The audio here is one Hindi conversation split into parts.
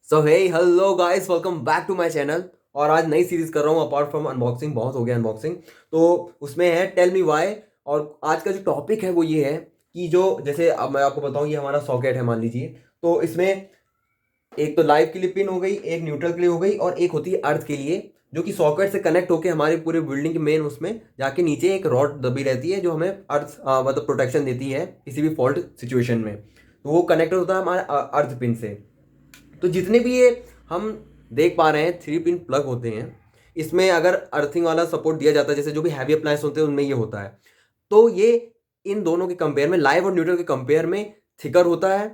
So hey hello guys, welcome back to my channel. और आज नई सीरीज कर रहा हूँ अपार्ट फ्रॉम अनबॉक्सिंग। बहुत हो गया अनबॉक्सिंग, तो उसमें है टेल मी वाई। और आज का जो टॉपिक है वो ये है कि जो जैसे अब मैं आपको बताऊँ, ये हमारा सॉकेट है मान लीजिए। तो इसमें एक तो लाइव के लिए पिन हो गई, एक न्यूट्रल के लिए हो गई, और एक होती है अर्थ के लिए, जो कि सॉकेट से कनेक्ट होकर हमारे पूरे बिल्डिंग के मेन उसमें जाके नीचे एक रॉड दबी रहती है, जो हमें अर्थ मतलब प्रोटेक्शन देती है किसी भी फॉल्ट सिचुएशन में। तो वो कनेक्टेड होता है हमारे अर्थ पिन से। तो जितने भी ये हम देख पा रहे हैं 3 पिन प्लग होते हैं, इसमें अगर अर्थिंग वाला सपोर्ट दिया जाता है, जैसे जो भी हैवी अप्लायंस होते हैं उनमें ये होता है, तो ये इन दोनों के कंपेयर में, लाइव और न्यूट्रल के कंपेयर में थिकर होता है,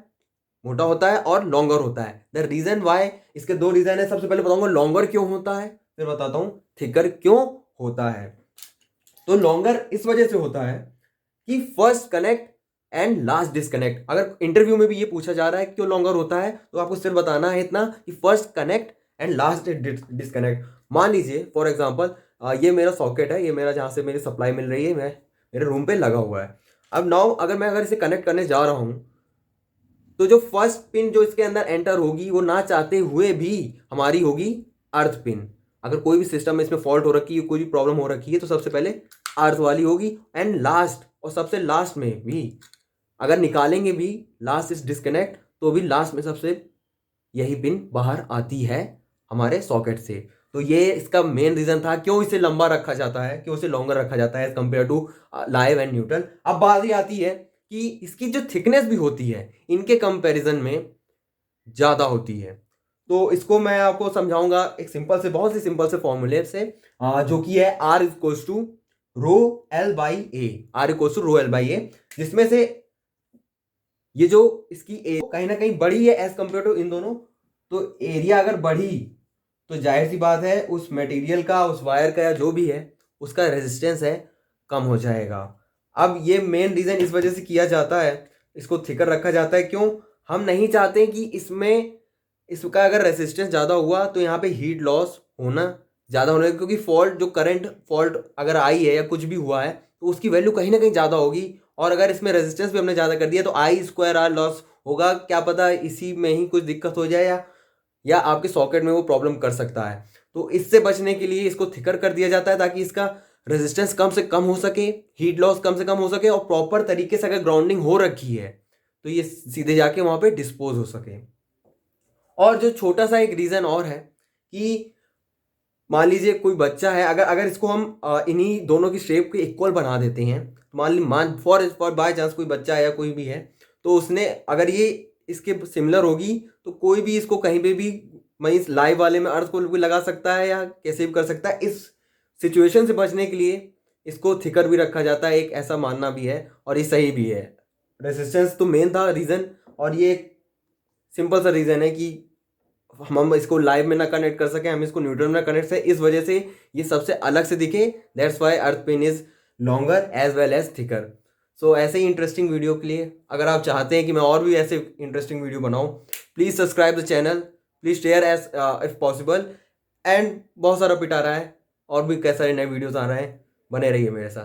मोटा होता है और लॉन्गर होता है। द रीजन वाई, इसके दो रीजन है। सबसे पहले बताऊंगा लॉन्गर क्यों होता है, फिर बताता हूं थिकर क्यों होता है। तो लॉन्गर इस वजह से होता है कि first connect and last disconnect. अगर इंटरव्यू में भी ये पूछा जा रहा है क्यों लॉन्गर होता है, तो आपको सिर्फ बताना है इतना कि first connect and last disconnect. मान लीजिए फॉर एग्जांपल, ये मेरा सॉकेट है, ये मेरा जहाँ से मेरी सप्लाई मिल रही है, मैं मेरे रूम पे लगा हुआ है। अब नाउ अगर इसे कनेक्ट करने जा रहा हूँ, तो जो फर्स्ट पिन जो इसके अंदर एंटर होगी, वो ना चाहते हुए भी हमारी होगी अर्थ पिन। अगर कोई भी सिस्टम में इसमें फॉल्ट हो रखी है, कोई भी प्रॉब्लम हो रखी है, तो सबसे पहले अर्थ वाली होगी। एंड लास्ट और सबसे लास्ट में भी अगर निकालेंगे भी लास्ट इज डिस्कनेक्ट, तो भी लास्ट में सबसे यही पिन बाहर आती है हमारे सॉकेट से। तो ये इसका मेन रीजन था क्यों इसे लंबा रखा जाता है, क्यों इसे लॉन्गर रखा जाता है as compare to live and neutral. अब बात ये आती है कि इसकी जो थिकनेस भी होती है इनके कंपैरिजन में ज़्यादा होती है। तो इसको मैं आपको समझाऊंगा एक सिंपल से, बहुत ही सिंपल से फॉर्मूले से, जो कि है R equals to rho L by A. R equals to rho L by A, जिसमें से ये जो इसकी ए कहीं ना कहीं बढ़ी है एज कंपेयर टू इन दोनों। तो एरिया अगर बढ़ी, तो जाहिर सी बात है उस मटेरियल का, उस वायर का या जो भी है, उसका रेजिस्टेंस है कम हो जाएगा। अब ये मेन रीजन इस वजह से किया जाता है, इसको थिकर रखा जाता है। क्यों? हम नहीं चाहते कि इसमें इसका अगर रेजिस्टेंस ज़्यादा हुआ तो यहाँ पे हीट लॉस होना ज़्यादा होने, क्योंकि फॉल्ट जो करंट फॉल्ट अगर आई है या कुछ भी हुआ है, तो उसकी वैल्यू कहीं ना कहीं ज़्यादा होगी। और अगर इसमें रेजिस्टेंस भी हमने ज़्यादा कर दिया, तो आई स्क्वायर आर लॉस होगा। क्या पता इसी में ही कुछ दिक्कत हो जाए, या आपके सॉकेट में वो प्रॉब्लम कर सकता है। तो इससे बचने के लिए इसको थिकर कर दिया जाता है, ताकि इसका रेजिस्टेंस कम से कम हो सके, हीट लॉस कम से कम हो सके, और प्रॉपर तरीके से अगर ग्राउंडिंग हो रखी है तो ये सीधे जाके वहां पे डिस्पोज हो सके। और जो छोटा सा एक रीजन और है कि मान लीजिए कोई बच्चा है, अगर अगर इसको हम इन्हीं दोनों की शेप के इक्वल बना देते हैं, तो मान फॉर बाय चांस कोई बच्चा है या कोई भी है, तो उसने अगर ये इसके सिमिलर होगी, तो कोई भी इसको कहीं पे भी, मैं इस लाइव वाले में अर्थ को भी लगा सकता है या कैसे भी कर सकता है। इस सिचुएशन से बचने के लिए इसको थिकर भी रखा जाता है, एक ऐसा मानना भी है, और ये सही भी है। रेसिस्टेंस तो मेन था रीज़न, और ये एक सिंपल सा रीज़न है कि हम इसको लाइव में ना कनेक्ट कर सके, हम इसको न्यूट्रल में कनेक्ट से, इस वजह से ये सबसे अलग से दिखे। That's why earth pin is longer as well as thicker. So ऐसे ही इंटरेस्टिंग वीडियो के लिए, अगर आप चाहते हैं कि मैं और भी ऐसे इंटरेस्टिंग वीडियो बनाऊं, please subscribe the channel, please share as if possible. And बहुत सारा पिट आ रहा है, और भी कैसे सारे नए वीडियोस आ रहे हैं, बने रहिए मेरे साथ।